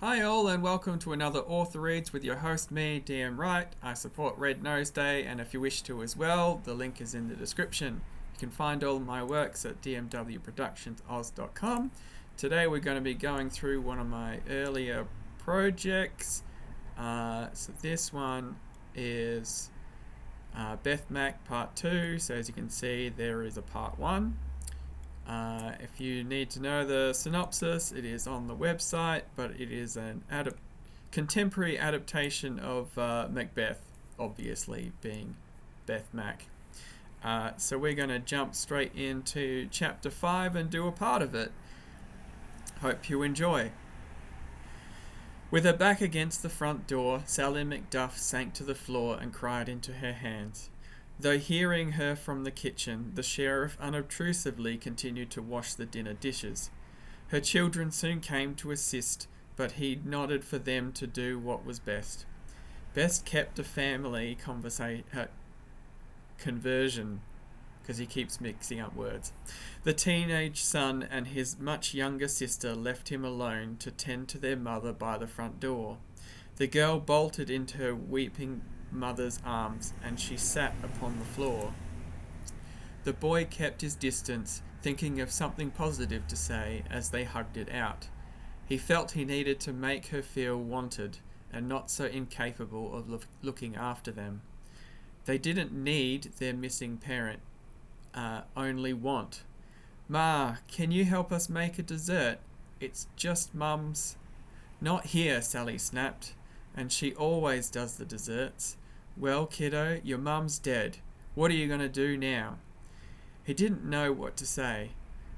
Hi all and welcome to another Author Reads with your host me, D.M.W. Wright. I support Red Nose Day and if you wish to as well, the link is in the description. You can find all my works at dmwproductionsoz.com. Today we're going to be going through one of my earlier projects. So this one is Beth Mac Part 2. So as you can see there is a Part 1. If you need to know the synopsis, it is on the website, but it is an contemporary adaptation of Macbeth, obviously being Beth Mac. So we're going to jump straight into Chapter 5 and do a part of it. Hope you enjoy. With her back against the front door, Sally Macduff sank to the floor and cried into her hands. Though hearing her from the kitchen, the sheriff unobtrusively continued to wash the dinner dishes. Her children soon came to assist, but he nodded for them to do what was best. Best kept a family conversion, because he keeps mixing up words. The teenage son and his much younger sister left him alone to tend to their mother by the front door. The girl bolted into her weeping mother's arms, and she sat upon the floor. The boy kept his distance, thinking of something positive to say as they hugged it out. He felt he needed to make her feel wanted and not so incapable of looking after them. They didn't need their missing parent, only want. "Ma, can you help us make a dessert? It's just Mum's." "Not here," Sally snapped. "And she always does the desserts." "Well, kiddo, your mum's dead. What are you going to do now?" He didn't know what to say.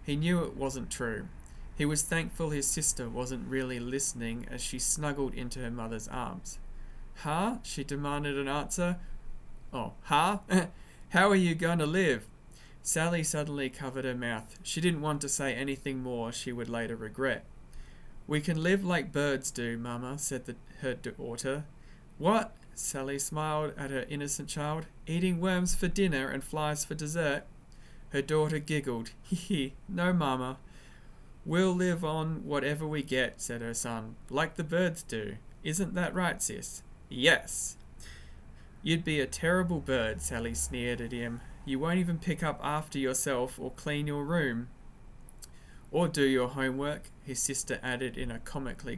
He knew it wasn't true. He was thankful his sister wasn't really listening as she snuggled into her mother's arms. "Huh?" she demanded an answer. "Oh, huh? How are you going to live?" Sally suddenly covered her mouth. She didn't want to say anything more she would later regret. "We can live like birds do, Mama," said her daughter. "What?" Sally smiled at her innocent child. "Eating worms for dinner and flies for dessert?" Her daughter giggled. "Hee, no, Mama. We'll live on whatever we get," said her son. "Like the birds do. Isn't that right, sis?" "Yes." "You'd be a terrible bird," Sally sneered at him. "You won't even pick up after yourself or clean your room." "Or do your homework," his sister added in a comically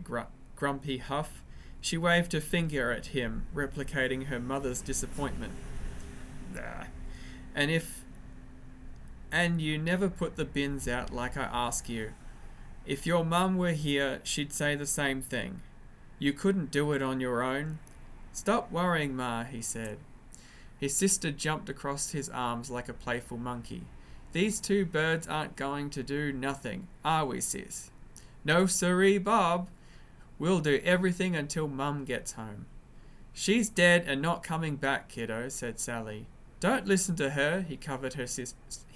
grumpy huff. She waved her finger at him, replicating her mother's disappointment. And you never put the bins out like I ask you. If your mum were here, she'd say the same thing. You couldn't do it on your own." "Stop worrying, Ma," he said. His sister jumped across his arms like a playful monkey. "These two birds aren't going to do nothing, are we, sis?" "No siree, Bob. We'll do everything until Mum gets home." "She's dead and not coming back, kiddo," said Sally. "Don't listen to her," he covered his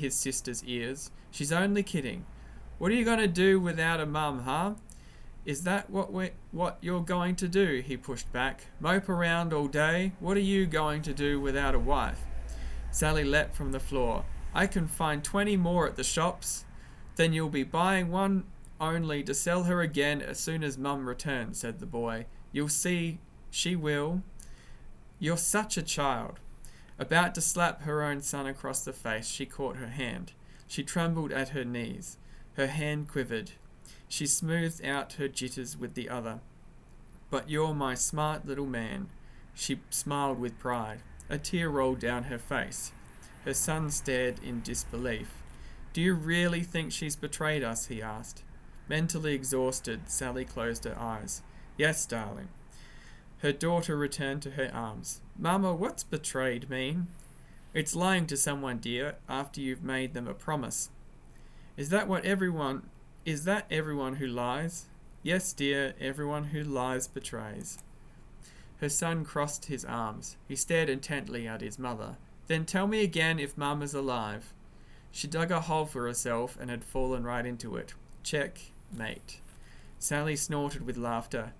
sister's ears. "She's only kidding. What are you going to do without a mum, huh?" "Is that what you're going to do?" he pushed back. "Mope around all day? What are you going to do without a wife?" Sally leapt from the floor. "I can find 20 more at the shops." "Then you'll be buying one only to sell her again as soon as Mum returns," said the boy. "You'll see she will." "You're such a child." About to slap her own son across the face, she caught her hand. She trembled at her knees. Her hand quivered. She smoothed out her jitters with the other. "But you're my smart little man." She smiled with pride. A tear rolled down her face. Her son stared in disbelief. "Do you really think she's betrayed us?" he asked. Mentally exhausted, Sally closed her eyes. "Yes, darling." Her daughter returned to her arms. "Mama, what's betrayed mean?" "It's lying to someone, dear, after you've made them a promise." Is that everyone who lies?" "Yes, dear, everyone who lies betrays." Her son crossed his arms. He stared intently at his mother. "Then tell me again if Mama's alive." She dug a hole for herself and had fallen right into it. Checkmate. Sally snorted with laughter.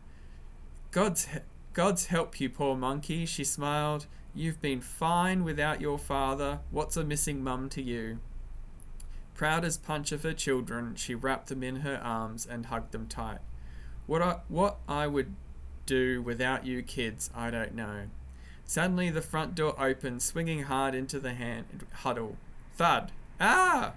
God's help you, poor monkey," she smiled. "You've been fine without your father. What's a missing mum to you?" Proud as punch of her children, she wrapped them in her arms and hugged them tight. What I would do without you kids, I don't know. Suddenly the front door opened, swinging hard into the huddle. Thud. Ah!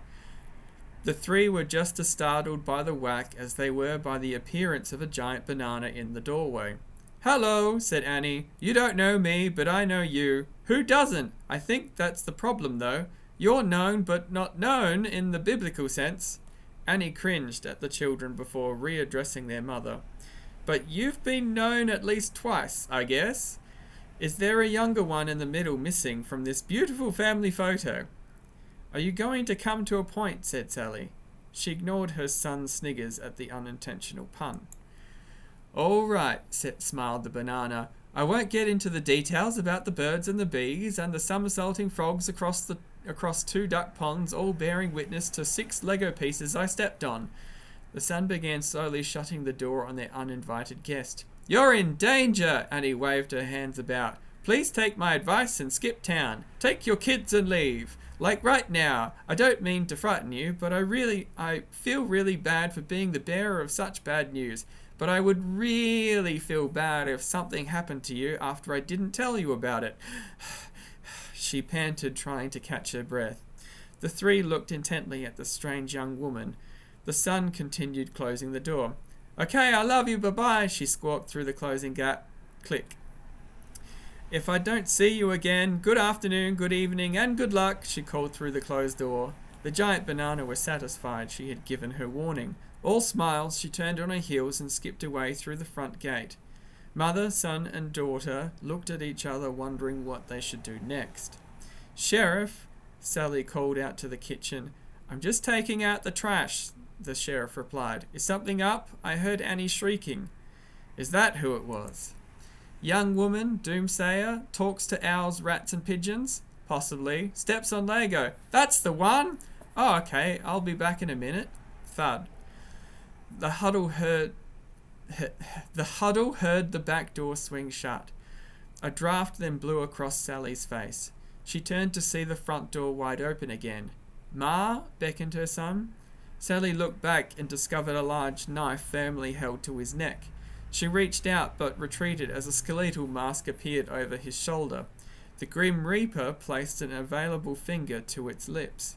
The three were just as startled by the whack as they were by the appearance of a giant banana in the doorway. Hello, said Annie. You don't know me, but I know you. Who doesn't? I think that's the problem, though. You're known but not known in the biblical sense. Annie cringed at the children before readdressing their mother. But you've been known at least twice, I guess. Is there a younger one in the middle missing from this beautiful family photo? Are you going to come to a point? Said Sally. She ignored her son's sniggers at the unintentional pun. All right, smiled the banana. I won't get into the details about the birds and the bees and the somersaulting frogs across 2 duck ponds, all bearing witness to 6 Lego pieces I stepped on. The son began slowly shutting the door on their uninvited guest. You're in danger, Annie waved her hands about. Please take my advice and skip town. Take your kids and leave. Like right now. I don't mean to frighten you, but I feel really bad for being the bearer of such bad news. But I would really feel bad if something happened to you after I didn't tell you about it. She panted, trying to catch her breath. The three looked intently at the strange young woman. The son continued closing the door. Okay, I love you, bye-bye, she squawked through the closing gap. Click. If I don't see you again, good afternoon, good evening, and good luck, she called through the closed door. The giant banana was satisfied she had given her warning. All smiles, she turned on her heels and skipped away through the front gate. Mother, son, and daughter looked at each other, wondering what they should do next. Sheriff, Sally called out to the kitchen. I'm just taking out the trash, the sheriff replied. Is something up? I heard Annie shrieking. Is that who it was? Young woman, doomsayer, talks to owls, rats, and pigeons? Possibly. Steps on Lego. That's the one! Oh, okay, I'll be back in a minute. Thud. The huddle heard the back door swing shut. A draft then blew across Sally's face. She turned to see the front door wide open again. Ma, beckoned her son. Sally looked back and discovered a large knife firmly held to his neck. She reached out but retreated as a skeletal mask appeared over his shoulder. The Grim Reaper placed an available finger to its lips.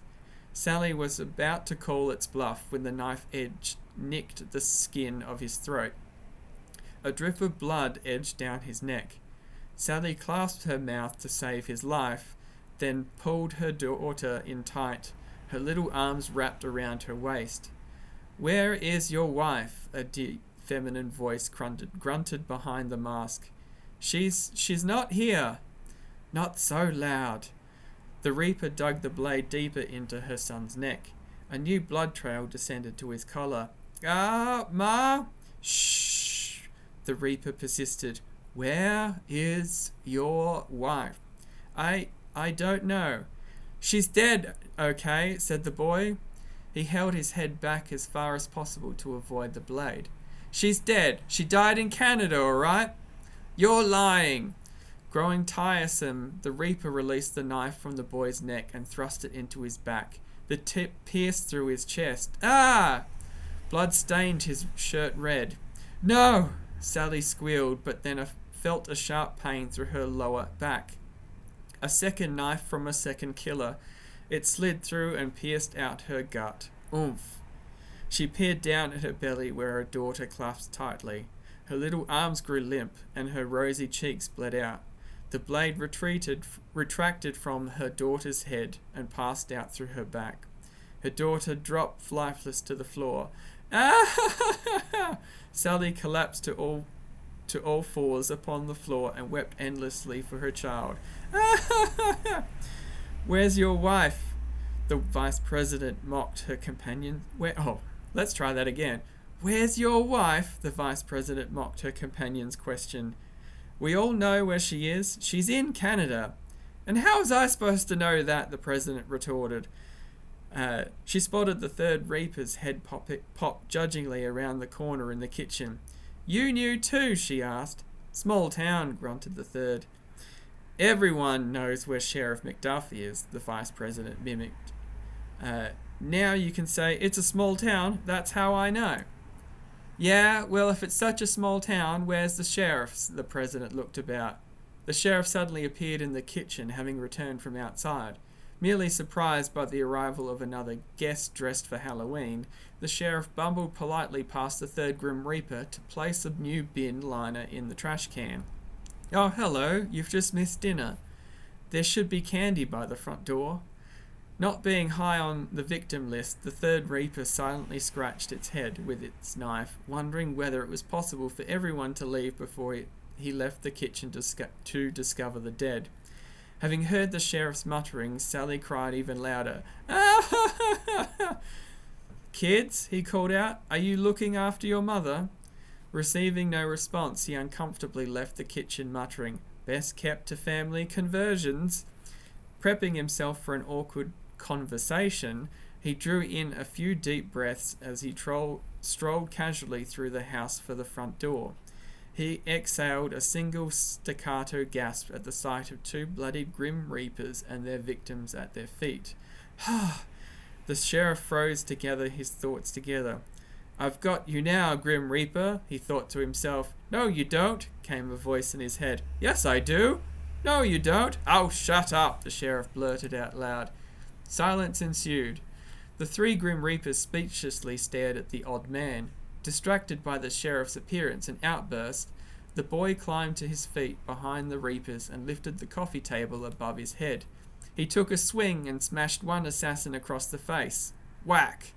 Sally was about to call its bluff when the knife edge nicked the skin of his throat. A drip of blood edged down his neck. Sally clasped her mouth to save his life, then pulled her daughter in tight, her little arms wrapped around her waist. Where is your wife? A deep feminine voice grunted behind the mask. She's not here. Not so loud. The Reaper dug the blade deeper into her son's neck. A new blood trail descended to his collar. Ah, Ma! Shh! The Reaper persisted. Where is your wife? I don't know. She's dead, okay, said the boy. He held his head back as far as possible to avoid the blade. She's dead. She died in Canada, all right? You're lying. Growing tiresome, the Reaper released the knife from the boy's neck and thrust it into his back. The tip pierced through his chest. Ah! Blood stained his shirt red. No! Sally squealed, but then felt a sharp pain through her lower back. A second knife from a second killer. It slid through and pierced out her gut. Oomph. She peered down at her belly where her daughter clasped tightly. Her little arms grew limp and her rosy cheeks bled out. The blade retracted from her daughter's head and passed out through her back. Her daughter dropped lifeless to the floor. Ah! Sally collapsed to all fours upon the floor and wept endlessly for her child. Ah! Where's your wife? The vice president mocked her companion. Let's try that again. Where's your wife? The vice president mocked her companion's question. We all know where she is. She's in Canada. And how was I supposed to know that? The president retorted. She spotted the third Reaper's head pop judgingly around the corner in the kitchen. You knew too, she asked. Small town, grunted the third. Everyone knows where Sheriff McDuff is, the vice president mimicked. Now you can say, it's a small town, that's how I know. Yeah, well, if it's such a small town, where's the sheriff? The president looked about. The sheriff suddenly appeared in the kitchen, having returned from outside. Merely surprised by the arrival of another guest dressed for Halloween, the sheriff bumbled politely past the third Grim Reaper to place a new bin liner in the trash can. Oh, hello, you've just missed dinner. There should be candy by the front door. Not being high on the victim list, the third Reaper silently scratched its head with its knife, wondering whether it was possible for everyone to leave before he left the kitchen to discover the dead. Having heard the sheriff's mutterings, Sally cried even louder. Kids, he called out, are you looking after your mother? Receiving no response, he uncomfortably left the kitchen, muttering, best kept to family conversions. Prepping himself for an awkward conversation, he drew in a few deep breaths as he strolled casually through the house for the front door. He exhaled a single staccato gasp at the sight of two bloodied Grim Reapers and their victims at their feet. The sheriff froze together, his thoughts together. I've got you now, Grim Reaper, he thought to himself. No, you don't, came a voice in his head. Yes, I do. No, you don't. Oh, shut up, the sheriff blurted out loud. Silence ensued. The three Grim Reapers speechlessly stared at the odd man. Distracted by the sheriff's appearance and outburst, the boy climbed to his feet behind the Reapers and lifted the coffee table above his head. He took a swing and smashed one assassin across the face. Whack!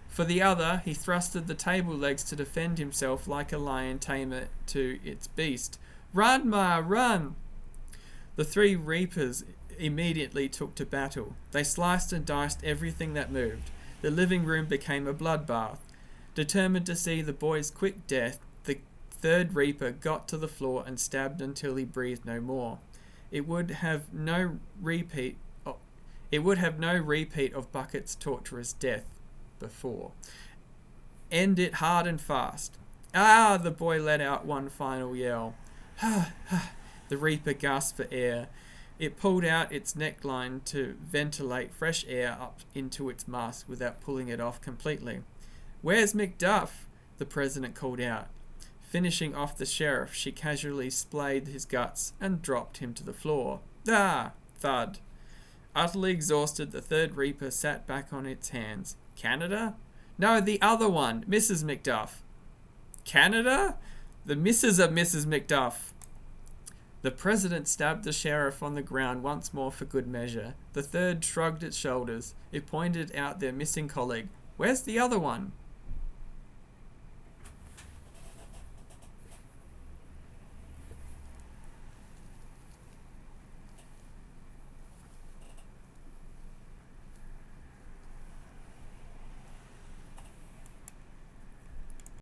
For the other, he thrusted the table legs to defend himself like a lion tamer to its beast. Run, Ma, run! The three Reapers immediately took to battle. They sliced and diced everything that moved. The living room became a bloodbath. Determined to see the boy's quick death, the third Reaper got to the floor and stabbed until he breathed no more. It would have no repeat of Bucket's torturous death before. End it hard and fast. Ah! The boy let out one final yell. The Reaper gasped for air. It pulled out its neckline to ventilate fresh air up into its mask without pulling it off completely. Where's McDuff? The president called out. Finishing off the sheriff, she casually splayed his guts and dropped him to the floor. Ah! Thud. Utterly exhausted, the third Reaper sat back on its hands. Canada? No, the other one, Mrs. McDuff. Canada? The missus of Mrs. McDuff. The president stabbed the sheriff on the ground once more for good measure. The third shrugged its shoulders. It pointed out their missing colleague. Where's the other one?